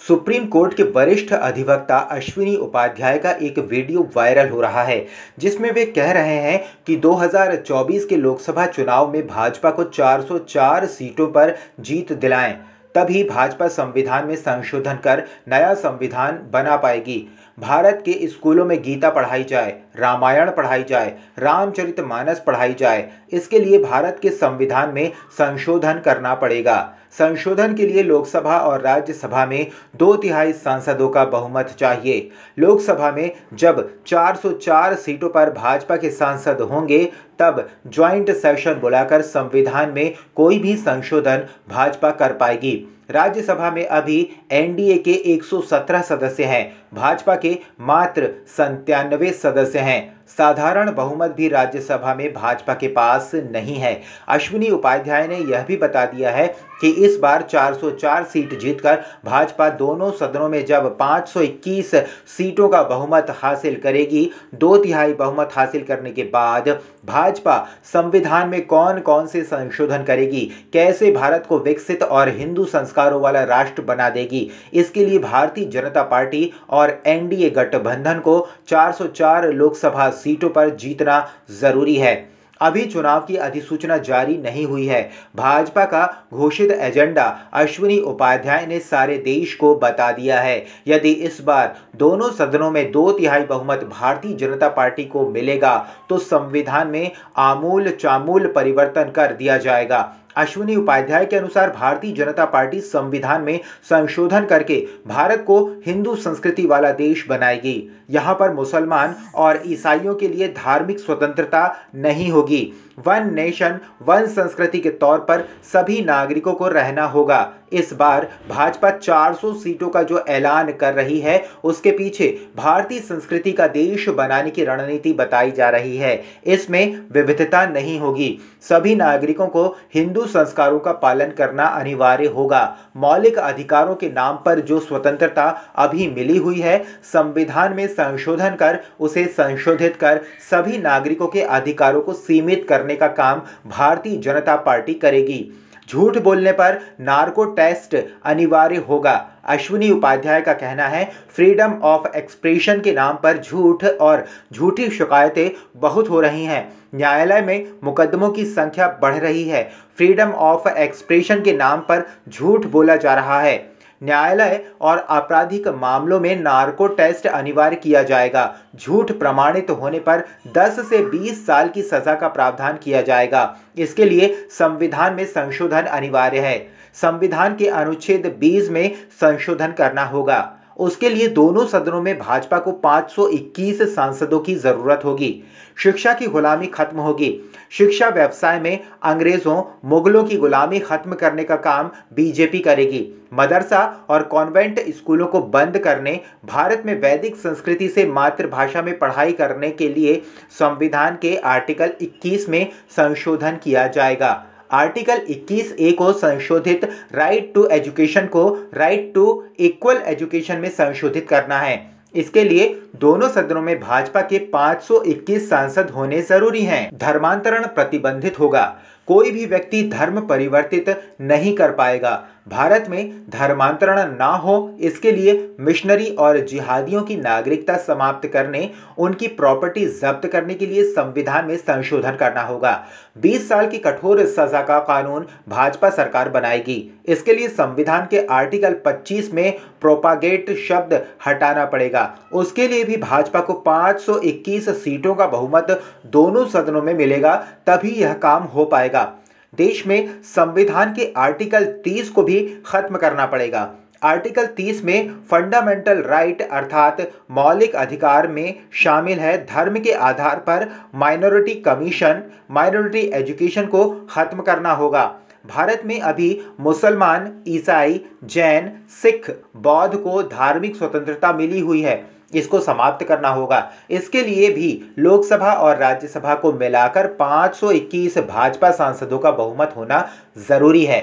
Supreme court के वरिष्ठ अधिवक्ता अश्विनी उपाध्याय का एक वीडियो वायरल हो रहा है, जिसमें वे कह रहे हैं कि 2024 के लोकसभा चुनाव में भाजपा को 404 सीटों पर जीत दिलाएं, तभी भाजपा संविधान में संशोधन कर नया संविधान बना पाएगी। भारत के स्कूलों में गीता पढ़ाई जाए, रामायण पढ़ाई जाए, रामचरितमानस पढ़ाई जाए। इसके लिए भारत के संविधान में संशोधन करना पड़ेगा। संशोधन के लिए लोकसभा और राज्यसभा में 2/3 सांसदों का बहुमत चाहिए। लोकसभा में जब 404 सीटों पर भाजपा के सांसद होंगे, तब ज्वाइंट सेशन बुलाकर संविधान में कोई भी संशोधन भाजपा कर पाएगी। राज्यसभा में अभी एनडीए के 117 सदस्य हैं, भाजपा के मात्र 97 सदस्य हैं। साधारण बहुमत भी राज्यसभा में भाजपा के पास नहीं है। अश्विनी उपाध्याय ने यह भी बता दिया है कि इस बार 404 सीट जीतकर भाजपा दोनों सदनों में जब 521 सीटों का बहुमत हासिल करेगी, 2/3 बहुमत हासिल करने के बाद भाजपा संविधान में कौन कौन से संशोधन करेगी, कैसे भारत को विकसित और हिंदू संस्कारों वाला राष्ट्र बना देगी, इसके लिए भारतीय जनता पार्टी और एनडीए गठबंधन को 404 लोकसभा सीटों पर जीतना जरूरी है। अभी चुनाव की अधिसूचना जारी नहीं हुई है। भाजपा का घोषित एजेंडा अश्विनी उपाध्याय ने सारे देश को बता दिया है। यदि इस बार दोनों सदनों में 2/3 बहुमत भारतीय जनता पार्टी को मिलेगा, तो संविधान में आमूल चामूल परिवर्तन कर दिया जाएगा। अश्विनी उपाध्याय के अनुसार भारतीय जनता पार्टी संविधान में संशोधन करके भारत को हिंदू संस्कृति वाला देश बनाएगी। यहाँ पर मुसलमान और ईसाइयों के लिए धार्मिक स्वतंत्रता नहीं होगी। वन नेशन वन संस्कृति के तौर पर सभी नागरिकों को रहना होगा। इस बार भाजपा 400 सीटों का जो ऐलान कर रही है, उसके पीछे भारतीय संस्कृति का देश बनाने की रणनीति बताई जा रही है। इसमें विविधता नहीं होगी। सभी नागरिकों को हिंदू संस्कारों का पालन करना अनिवार्य होगा। मौलिक अधिकारों के नाम पर जो स्वतंत्रता अभी मिली हुई है, संविधान में संशोधन कर उसे संशोधित कर सभी नागरिकों के अधिकारों को सीमित करने का काम भारतीय जनता पार्टी करेगी। झूठ बोलने पर नार्को टेस्ट अनिवार्य होगा। अश्विनी उपाध्याय का कहना है, फ्रीडम ऑफ एक्सप्रेशन के नाम पर झूठ और झूठी शिकायतें बहुत हो रही हैं। न्यायालय में मुकदमों की संख्या बढ़ रही है। फ्रीडम ऑफ एक्सप्रेशन के नाम पर झूठ बोला जा रहा है। न्यायालय और आपराधिक मामलों में नार्को टेस्ट अनिवार्य किया जाएगा। झूठ प्रमाणित होने पर 10 से 20 साल की सजा का प्रावधान किया जाएगा। इसके लिए संविधान में संशोधन अनिवार्य है। संविधान के अनुच्छेद 20 में संशोधन करना होगा। उसके लिए दोनों सदनों में भाजपा को 521 सांसदों की जरूरत होगी। शिक्षा की गुलामी खत्म होगी। शिक्षा व्यवसाय में अंग्रेजों मुगलों की गुलामी खत्म करने का काम बीजेपी करेगी। मदरसा और कॉन्वेंट स्कूलों को बंद करने, भारत में वैदिक संस्कृति से मातृभाषा में पढ़ाई करने के लिए संविधान के आर्टिकल 21 में संशोधन किया जाएगा। आर्टिकल 21A को संशोधित राइट टू एजुकेशन को राइट टू इक्वल एजुकेशन में संशोधित करना है। इसके लिए दोनों सदनों में भाजपा के 521 सांसद होने जरूरी हैं। धर्मांतरण प्रतिबंधित होगा। कोई भी व्यक्ति धर्म परिवर्तित नहीं कर पाएगा। भारत में धर्मांतरण ना हो, इसके लिए मिशनरी और जिहादियों की नागरिकता समाप्त करने, उनकी प्रॉपर्टी जब्त करने के लिए संविधान में संशोधन करना होगा। 20 साल की कठोर सजा का कानून भाजपा सरकार बनाएगी। इसके लिए संविधान के आर्टिकल 25 में प्रोपागेट शब्द हटाना पड़ेगा। उसके लिए भी भाजपा को 521 सीटों का बहुमत दोनों सदनों में मिलेगा, तभी यह काम हो पाएगा। देश में संविधान के आर्टिकल 30 को भी खत्म करना पड़ेगा। आर्टिकल 30 में फंडामेंटल राइट अर्थात मौलिक अधिकार में शामिल है धर्म के आधार पर माइनॉरिटी कमीशन, माइनॉरिटी एजुकेशन को खत्म करना होगा। भारत में अभी मुसलमान, ईसाई, जैन, सिख, बौद्ध को धार्मिक स्वतंत्रता मिली हुई है। इसको समाप्त करना होगा। इसके लिए भी लोकसभा और राज्यसभा को मिलाकर 521 भाजपा सांसदों का बहुमत होना जरूरी है।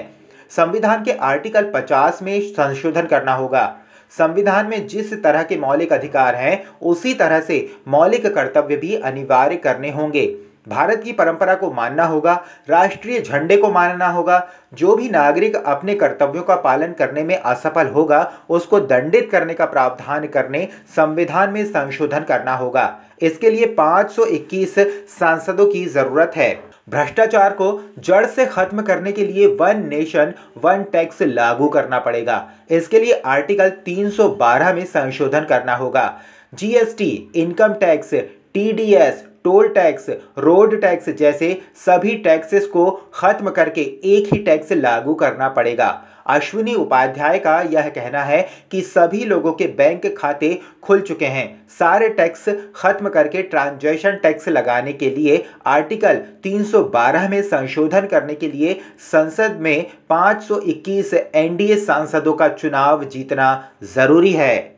संविधान के आर्टिकल 50 में संशोधन करना होगा। संविधान में जिस तरह के मौलिक अधिकार हैं, उसी तरह से मौलिक कर्तव्य भी अनिवार्य करने होंगे। भारत की परंपरा को मानना होगा, राष्ट्रीय झंडे को मानना होगा। जो भी नागरिक अपने कर्तव्यों का पालन करने में असफल होगा उसको दंडित करने का प्रावधान करने संविधान में संशोधन करना होगा। इसके लिए 521 सांसदों की जरूरत है। भ्रष्टाचार को जड़ से खत्म करने के लिए वन नेशन वन टैक्स लागू करना पड़ेगा। इसके लिए आर्टिकल 312 में संशोधन करना होगा। GST, income tax, TDS, toll tax, road tax जैसे सभी टैक्सेस को खत्म करके एक ही टैक्स लागू करना पड़ेगा। अश्विनी उपाध्याय का यह कहना है कि सभी लोगों के बैंक खाते खुल चुके हैं। सारे टैक्स खत्म करके ट्रांजैक्शन टैक्स लगाने के लिए आर्टिकल 312 में संशोधन करने के लिए संसद में 521 एनडीए सांसदों का चुनाव जीतना जरूरी है।